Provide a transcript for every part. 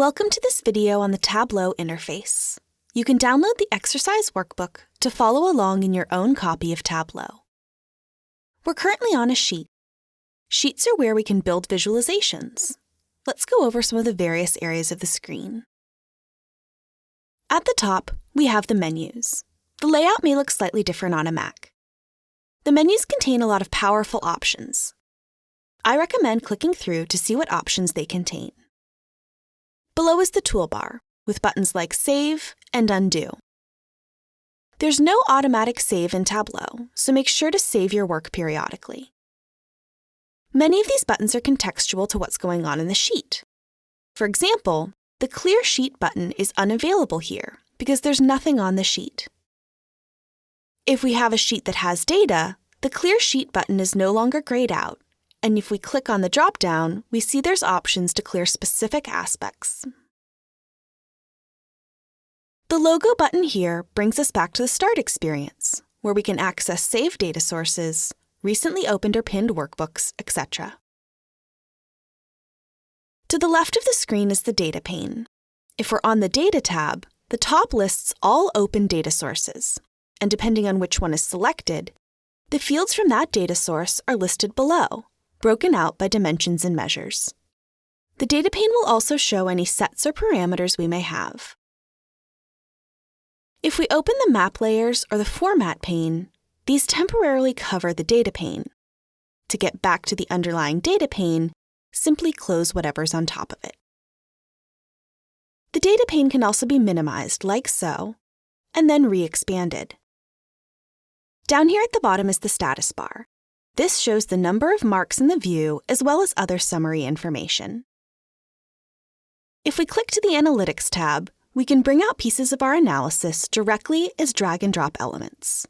Welcome to this video on the Tableau interface. You can download the exercise workbook to follow along in your own copy of Tableau. We're currently on a sheet. Sheets are where we can build visualizations. Let's go over some of the various areas of the screen. At the top, we have the menus. The layout may look slightly different on a Mac. The menus contain a lot of powerful options. I recommend clicking through to see what options they contain. Below is the toolbar, with buttons like Save and Undo. There's no automatic save in Tableau, so make sure to save your work periodically. Many of these buttons are contextual to what's going on in the sheet. For example, the Clear Sheet button is unavailable here because there's nothing on the sheet. If we have a sheet that has data, the Clear Sheet button is no longer grayed out, and if we click on the drop-down, we see there's options to clear specific aspects. The logo button here brings us back to the Start experience, where we can access saved data sources, recently opened or pinned workbooks, etc. To the left of the screen is the Data pane. If we're on the Data tab, the top lists all open data sources, and depending on which one is selected, the fields from that data source are listed below, broken out by dimensions and measures. The Data pane will also show any sets or parameters we may have. If we open the Map Layers or the Format pane, these temporarily cover the Data pane. To get back to the underlying Data pane, simply close whatever's on top of it. The Data pane can also be minimized like so, and then re-expanded. Down here at the bottom is the status bar. This shows the number of marks in the view as well as other summary information. If we click to the Analytics tab, we can bring out pieces of our analysis directly as drag-and-drop elements.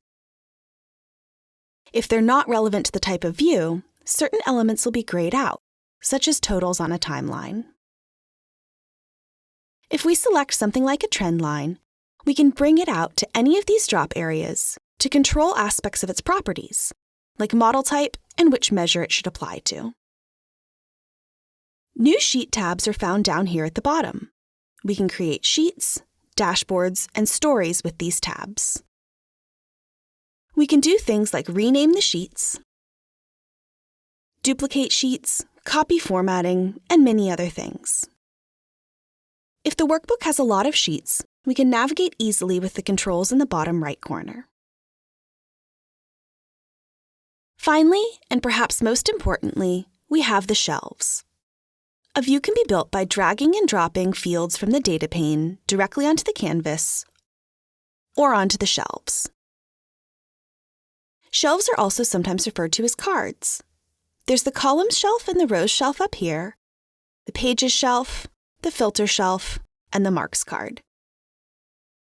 If they're not relevant to the type of view, certain elements will be grayed out, such as totals on a timeline. If we select something like a trend line, we can bring it out to any of these drop areas to control aspects of its properties, like model type and which measure it should apply to. New Sheet tabs are found down here at the bottom. We can create sheets, dashboards, and stories with these tabs. We can do things like rename the sheets, duplicate sheets, copy formatting, and many other things. If the workbook has a lot of sheets, we can navigate easily with the controls in the bottom right corner. Finally, and perhaps most importantly, we have the shelves. A view can be built by dragging and dropping fields from the Data pane directly onto the canvas or onto the shelves. Shelves are also sometimes referred to as cards. There's the columns shelf and the rows shelf up here, the pages shelf, the filter shelf, and the marks card.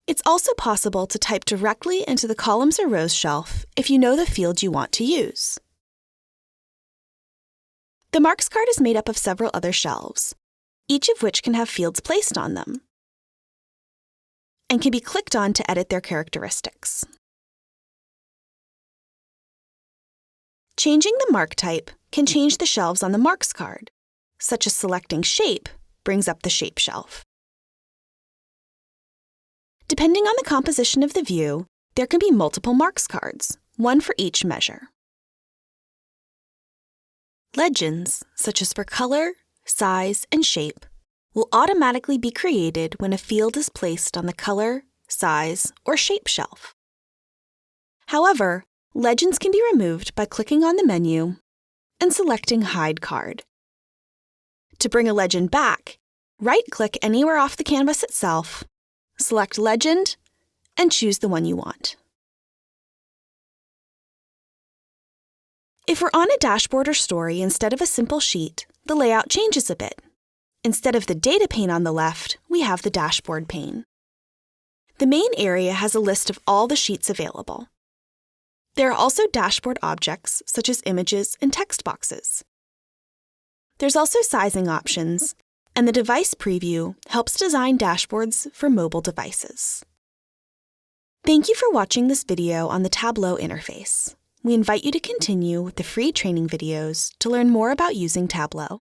It's also possible to type directly into the columns or rows shelf if you know the field you want to use. The marks card is made up of several other shelves, each of which can have fields placed on them, and can be clicked on to edit their characteristics. Changing the mark type can change the shelves on the marks card, such as selecting Shape brings up the Shape shelf. Depending on the composition of the view, there can be multiple marks cards, one for each measure. Legends, such as for color, size, and shape, will automatically be created when a field is placed on the color, size, or shape shelf. However, legends can be removed by clicking on the menu and selecting Hide Card. To bring a legend back, right-click anywhere off the canvas itself, select Legend, and choose the one you want. If we're on a dashboard or story instead of a simple sheet, the layout changes a bit. Instead of the Data pane on the left, we have the Dashboard pane. The main area has a list of all the sheets available. There are also dashboard objects, such as images and text boxes. There's also sizing options, and the device preview helps design dashboards for mobile devices. Thank you for watching this video on the Tableau interface. We invite you to continue with the free training videos to learn more about using Tableau.